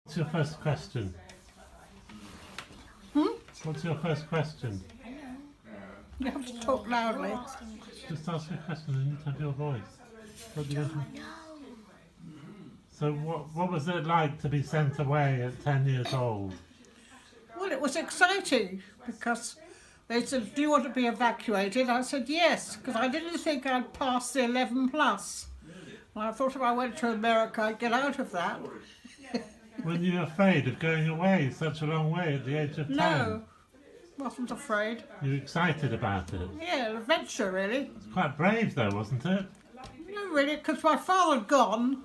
What's your first question? What's your first question? You have to talk loudly. Just ask your question and you have your voice. What do you want to- So what was it like to be sent away at 10 years old? Well, it was exciting because they said, "Do you want to be evacuated?" I said yes, because I didn't think I'd pass the 11 plus. And I thought if I went to America, I'd get out of that. Were you afraid of going away such a long way at the age of 10? No, wasn't afraid. You were excited about it? Yeah, an adventure really. It's quite brave though, wasn't it? No, really, because my father had gone.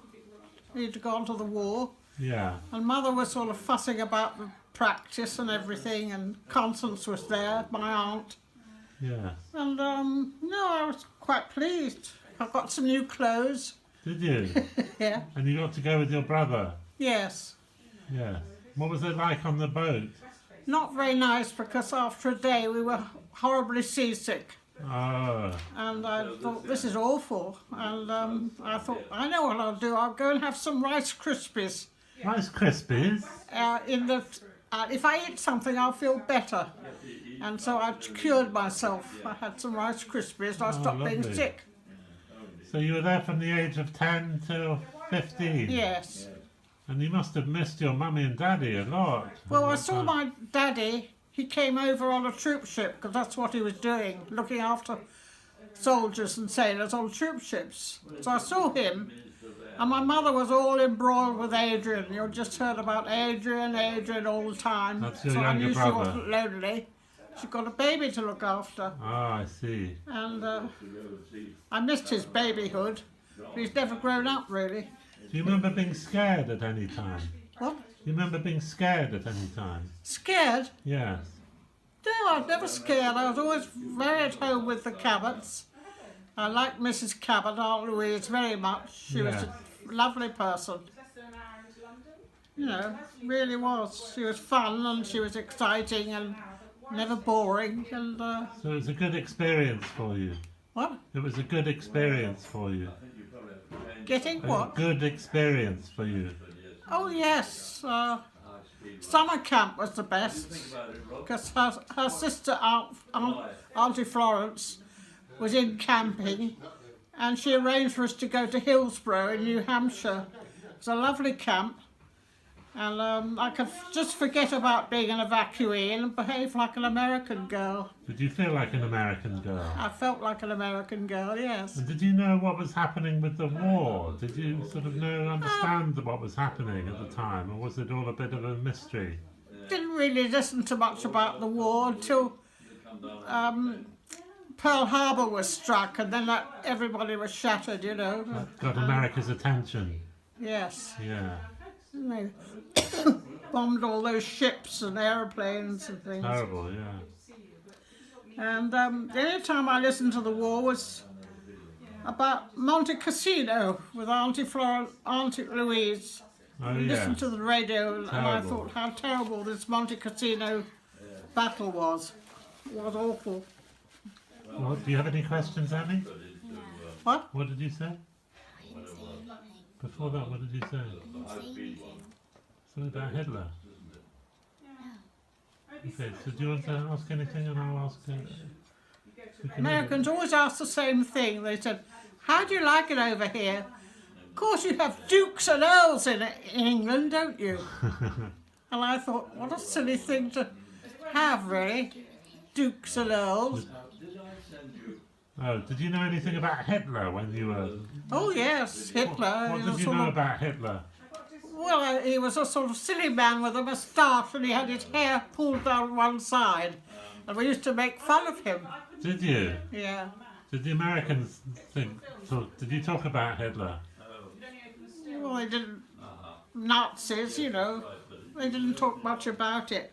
He'd gone to the war. Yeah. And Mother was sort of fussing about the practice and everything, and Constance was there, my aunt. Yeah. And no, I was quite pleased. I got some new clothes. Did you? Yeah. And you got to go with your brother? Yes. Yeah. What was it like on the boat? Not very nice because after a day we were horribly seasick. Oh. And I thought, this is awful. And I thought, I know what I'll do. I'll go and have some Rice Krispies. Rice Krispies? If I eat something, I'll feel better. And so I cured myself. I had some Rice Krispies and I stopped being lovely. sick. So you were there from the age of 10 till 15? Yes. And you must have missed your mummy and daddy a lot. Well, I saw my daddy. He came over on a troop ship because that's what he was doing, looking after soldiers and sailors on troop ships. So I saw him, and my mother was all embroiled with Adrian. You just heard about Adrian all the time. That's your so I younger knew brother. she wasn't lonely. She got a baby to look after, Ah, I see. and I missed his babyhood. But he's never grown up really. Do you remember being scared at any time? What? You remember being scared at any time? Scared? Yes. No, I was never scared. I was always very at home with the Cabots. I liked Mrs. Cabot, Aunt Louise, very much. She was Yeah. a lovely person. You know, really was. She was fun and she was exciting and never boring. And So it was a good experience for you. what? It was a good experience for you. Getting A what? good experience for you. Oh yes. Summer camp was the best because her sister Auntie Florence was in camping, and she arranged for us to go to Hillsborough in New Hampshire. It was a lovely camp, and I could just forget about being an evacuee and behave like an American girl. Did you feel like an American girl? I felt like an American girl, yes. And did you know what was happening with the war? Did you sort of understand what was happening at the time, or was it all a bit of a mystery? Didn't really listen to much about the war until Pearl Harbor was struck, and then everybody was shattered, you know. That got America's attention. Yes. Yeah. And they bombed all those ships and aeroplanes and things. Terrible, yeah. And the only time I listened to the war was about Monte Cassino with Auntie Louise. Oh, I yeah. listened to the radio and I Terrible. thought how terrible this Monte Cassino battle was. It was awful. Well, do you have any questions, Annie? What? What did you say? Before that, what did you say? Something about Hitler? Okay, so do you want to ask anything and I'll ask... Americans always ask the same thing. They said, "How do you like it over here?" Of course you have dukes and earls in England, don't you? And I thought, what a silly thing to have, really. Dukes and earls. Oh, did you know anything about Hitler when you were... Oh yes, Hitler. What he did was you sort know of- about Hitler? Well, he was a sort of silly man with a moustache and he had his hair pulled down one side. And we used to make fun of him. Did you? Yeah. Did the Americans did you talk about Hitler? Well, they didn't... Nazis, you know. They didn't talk much about it.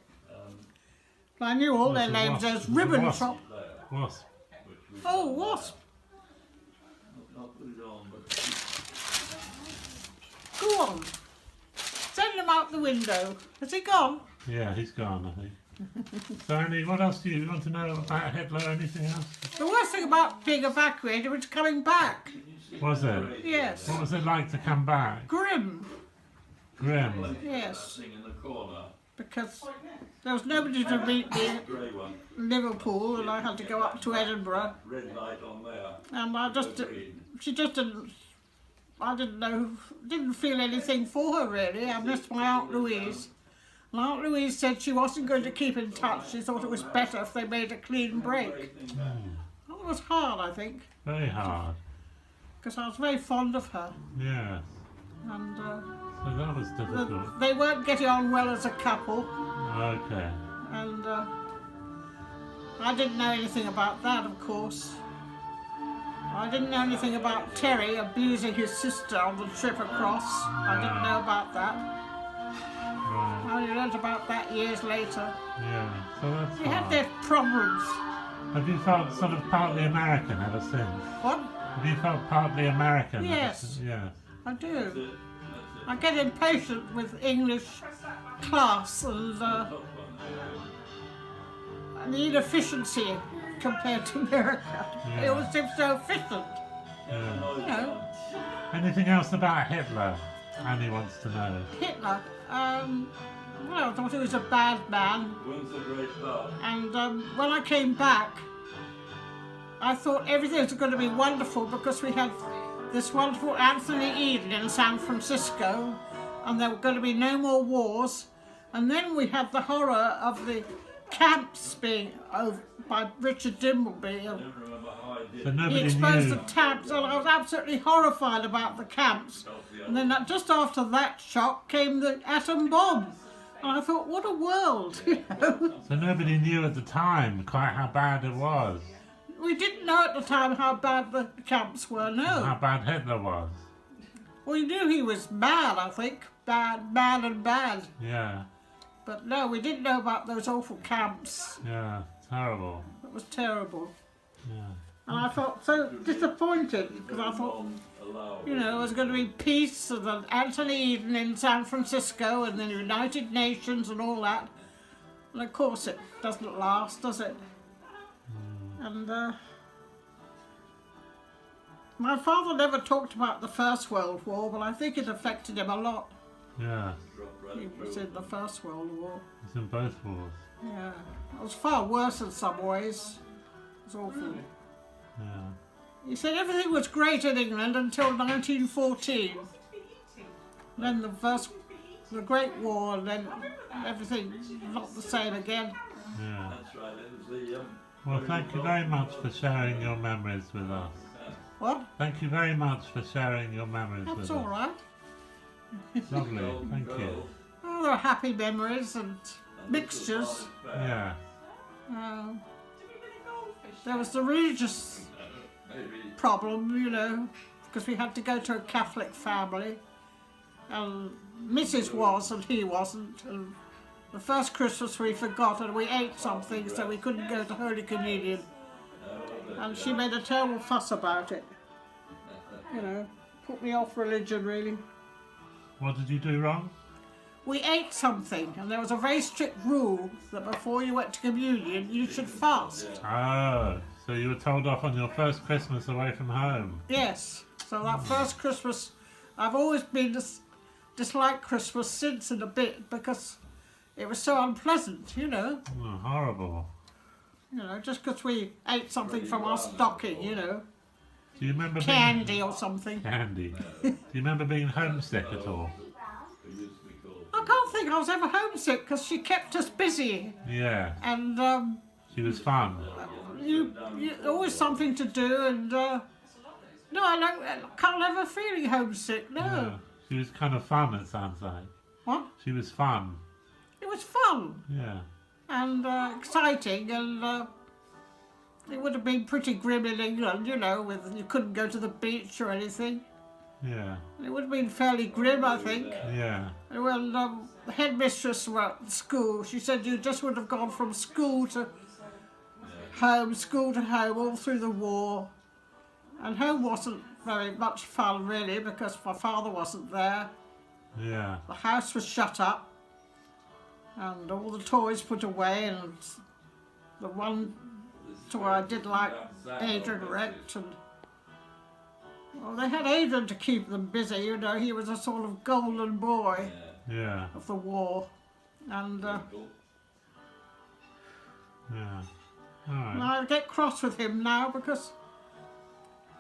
But I knew all their names. There's Ribbentrop. Wasp. Oh, Wasp. Go on. Send him out the window. Has he gone? Yeah, he's gone, I think. So, Annie, what else do you want to know about Hitler? Anything else? The worst thing about being evacuated was coming back. Was it? Yes. What was it like to come back? Grim. Grim. Yes, because there was nobody to meet me in Liverpool, and I had to go up to Edinburgh. And she just didn't. I didn't feel anything for her really. I missed my Aunt Louise. And Aunt Louise said she wasn't going to keep in touch. She thought it was better if they made a clean break. That was hard, I think. Very hard. Because I was very fond of her. Yes. And So that was difficult. they weren't getting on well as a couple. Okay. And I didn't know anything about that, of course. I didn't know anything about Terry abusing his sister on the trip across. I didn't know about that. Right. I only learned about that years later. Yeah. So that's They had hard. their problems. Have you felt sort of partly American ever since? What? Have you felt partly American? Yes. Ever since? Yes. I do. I get impatient with English class and the inefficiency compared to America. It Yeah. always seems so efficient, Yeah. you know. Anything else about Hitler? Annie wants to know. Hitler, well, I thought he was a bad man. And when I came back, I thought everything was going to be wonderful because we had this wonderful Anthony Eden in San Francisco, and there were going to be no more wars. And then we had the horror of the camps being over by Richard Dimbleby. So He nobody exposed knew. the camps, and I was absolutely horrified about the camps. And then just after that shock came the atom bomb. And I thought, what a world, you know. So nobody knew at the time quite how bad it was. We didn't know at the time how bad the camps were, How no. bad Hitler was. We knew he was mad, I think. Bad and bad. Yeah. But no, we didn't know about those awful camps. Yeah. Terrible. It was terrible. Yeah. And I felt so disappointed because I thought, you know, there was going to be peace and then Anthony Eden in San Francisco and the United Nations and all that. And of course it doesn't last, does it? And my father never talked about the First World War, but I think it affected him a lot. Yeah. He was in the First World War. It's in both wars. Yeah. It was far worse in some ways. It was awful. Yeah. He said everything was great in England until 1914. Then the Great War, and then everything not the same again. Yeah. Well, thank you very much for sharing your memories with us. What? Thank you very much for sharing your memories with That's us. all right. Lovely. Thank you. Oh, there are happy memories and mixtures. Yeah. There was the religious problem, you know, because we had to go to a Catholic family, and Mrs. was and he wasn't, and the first Christmas we forgot and we ate something so we couldn't go to Holy Communion, and she made a terrible fuss about it, you know, put me off religion really. What did you do wrong? We ate something, and there was a very strict rule that before you went to communion you should fast. Oh, so you were told off on your first Christmas away from home. Yes, so that first Christmas, I've always been disliked Christmas since in a bit because it was so unpleasant, you know. Oh, horrible. You know, just because we ate something from our stocking, you know, Do you remember candy or something. being candy? Do you remember being homesick at all? I can't think I was ever homesick because she kept us busy, Yeah, and she was fun. you always something to do, and no, I can't ever feel homesick. No, Yeah. She was kind of fun. It sounds like what? she was fun. It was fun Yeah. and exciting, and it would have been pretty grim in England, you know, with you couldn't go to the beach or anything. Yeah. It would have been fairly grim, I think. Yeah. And when the headmistress was at school, she said you just would have gone from school to home, all through the war. And home wasn't very much fun, really, because my father wasn't there. Yeah. The house was shut up, and all the toys put away, and the one toy I did like, Adrian wrecked, and well, they had Adrian to keep them busy, you know, he was a sort of golden boy. Yeah. of the war, and Yeah. All right. I get cross with him now because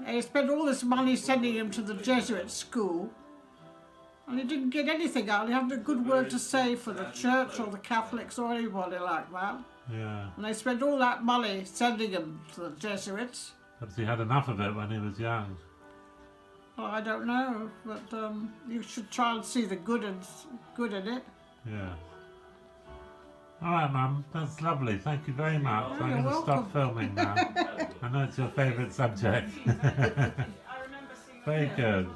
he spent all this money sending him to the Jesuit school, and he didn't get anything out. He hadn't a good word to say for the church or the Catholics or anybody like that. Yeah. And they spent all that money sending him to the Jesuits. Perhaps he had enough of it when he was young. Well, I don't know, but you should try and see the good in it. Yeah. All right, Mum. That's lovely. Thank you very much. Oh, I'm you're going to stop welcome. filming now. I know it's your favourite subject. Very good.